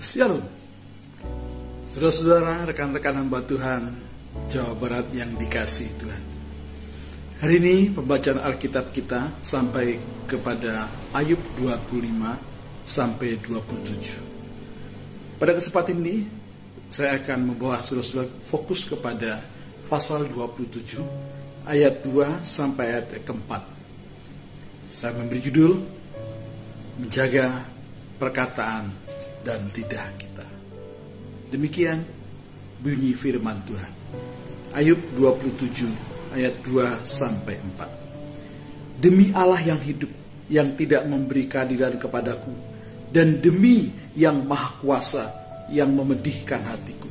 Shalom, saudara-saudara, rekan-rekan hamba Tuhan Jawa Barat yang dikasihi Tuhan. Hari ini pembacaan Alkitab kita sampai kepada Ayub 25 sampai 27. Pada kesempatan ini saya akan membawa saudara-saudara fokus kepada pasal 27 ayat 2 sampai ayat keempat. Saya memberi judul Menjaga Perkataan dan lidah kita. Demikian bunyi firman Tuhan. Ayub 27 ayat 2 sampai 4. Demi Allah yang hidup, yang tidak memberi keadilan kepadaku, dan demi yang maha kuasa yang memedihkan hatiku,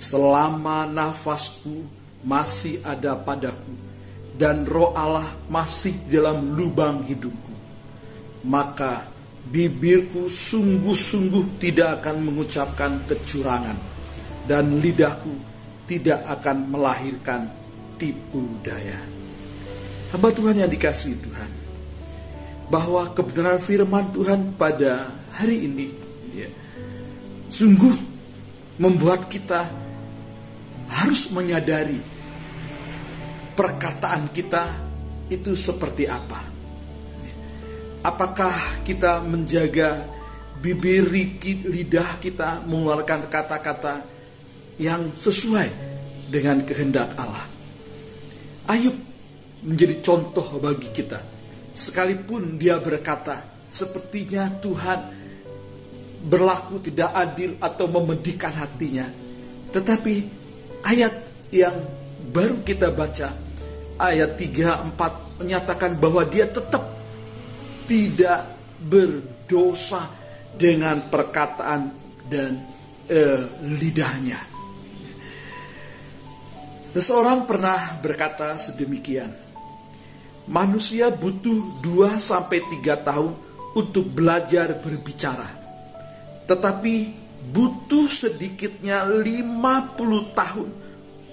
selama nafasku masih ada padaku dan roh Allah masih dalam lubang hidupku, maka bibirku sungguh-sungguh tidak akan mengucapkan kecurangan, dan lidahku tidak akan melahirkan tipu daya. Hamba Tuhan yang dikasihi Tuhan, bahwa kebenaran firman Tuhan pada hari ini sungguh membuat kita harus menyadari perkataan kita itu seperti apa. Apakah kita menjaga bibir lidah kita mengeluarkan kata-kata yang sesuai dengan kehendak Allah? Ayub menjadi contoh bagi kita. Sekalipun dia berkata, sepertinya Tuhan berlaku tidak adil atau memedihkan hatinya. Tetapi ayat yang baru kita baca, ayat 3-4 menyatakan bahwa dia tetap tidak berdosa dengan perkataan dan lidahnya. Seseorang pernah berkata sedemikian, manusia butuh 2-3 tahun untuk belajar berbicara, tetapi butuh sedikitnya 50 tahun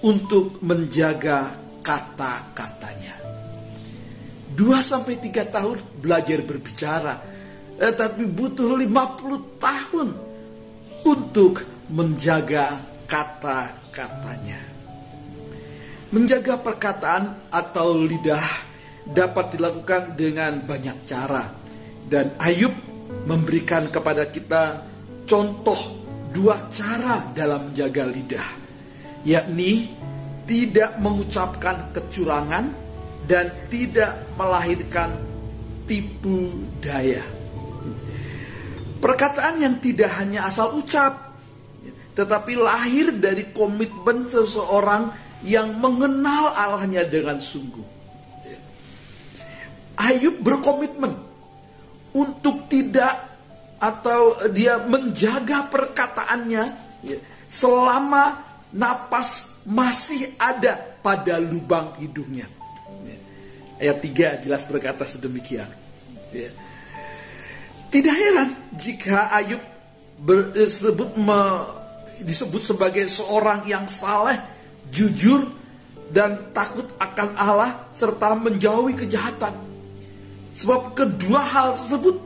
untuk menjaga kata-katanya. 2-3 tahun belajar berbicara, tapi butuh 50 tahun untuk menjaga kata-katanya. Menjaga perkataan atau lidah dapat dilakukan dengan banyak cara, dan Ayub memberikan kepada kita contoh 2 cara dalam menjaga lidah, yakni tidak mengucapkan kecurangan dan tidak melahirkan tipu daya. Perkataan yang tidak hanya asal ucap, tetapi lahir dari komitmen seseorang yang mengenal Allahnya dengan sungguh. Ayub berkomitmen untuk tidak, atau dia menjaga perkataannya selama napas masih ada pada lubang hidungnya. Ayat 3 jelas berkata sedemikian. Tidak heran jika Ayub disebut sebagai seorang yang saleh, jujur, dan takut akan Allah, serta menjauhi kejahatan. Sebab kedua hal tersebut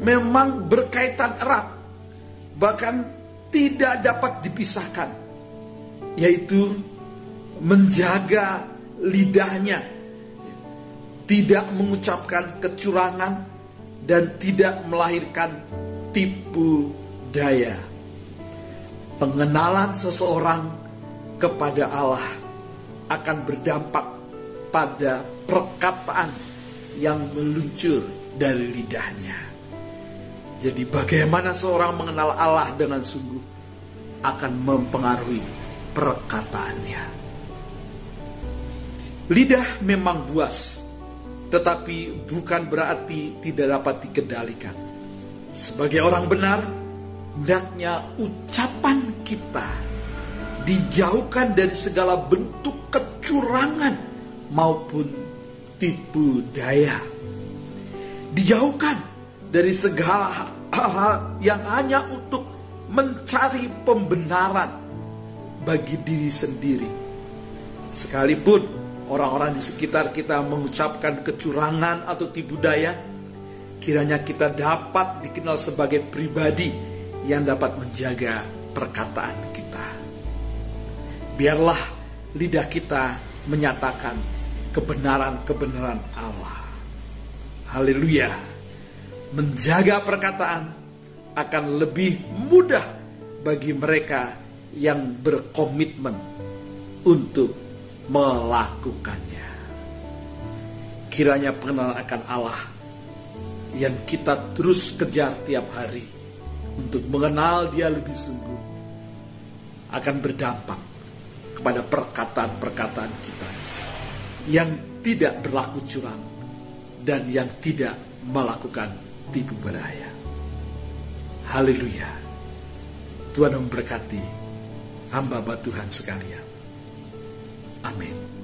memang berkaitan erat, bahkan tidak dapat dipisahkan, yaitu menjaga lidahnya, tidak mengucapkan kecurangan, dan tidak melahirkan tipu daya. Pengenalan seseorang kepada Allah akan berdampak pada perkataan yang meluncur dari lidahnya. Jadi bagaimana seorang mengenal Allah dengan sungguh akan mempengaruhi perkataannya. Lidah memang buas, tetapi bukan berarti tidak dapat dikendalikan. Sebagai orang benar, hendaknya ucapan kita dijauhkan dari segala bentuk kecurangan maupun tipu daya. Dijauhkan dari segala hal yang hanya untuk mencari pembenaran bagi diri sendiri. Sekalipun orang-orang di sekitar kita mengucapkan kecurangan atau tipu daya, kiranya kita dapat dikenal sebagai pribadi yang dapat menjaga perkataan kita. Biarlah lidah kita menyatakan kebenaran-kebenaran Allah. Haleluya. Menjaga perkataan akan lebih mudah bagi mereka yang berkomitmen untuk melakukannya. Kiranya pengenalan akan Allah yang kita terus kejar tiap hari untuk mengenal Dia lebih sungguh akan berdampak kepada perkataan-perkataan kita yang tidak berlaku curang dan yang tidak melakukan tipu daya. Haleluya. Tuhan memberkati hamba-hamba Tuhan sekalian. Amin.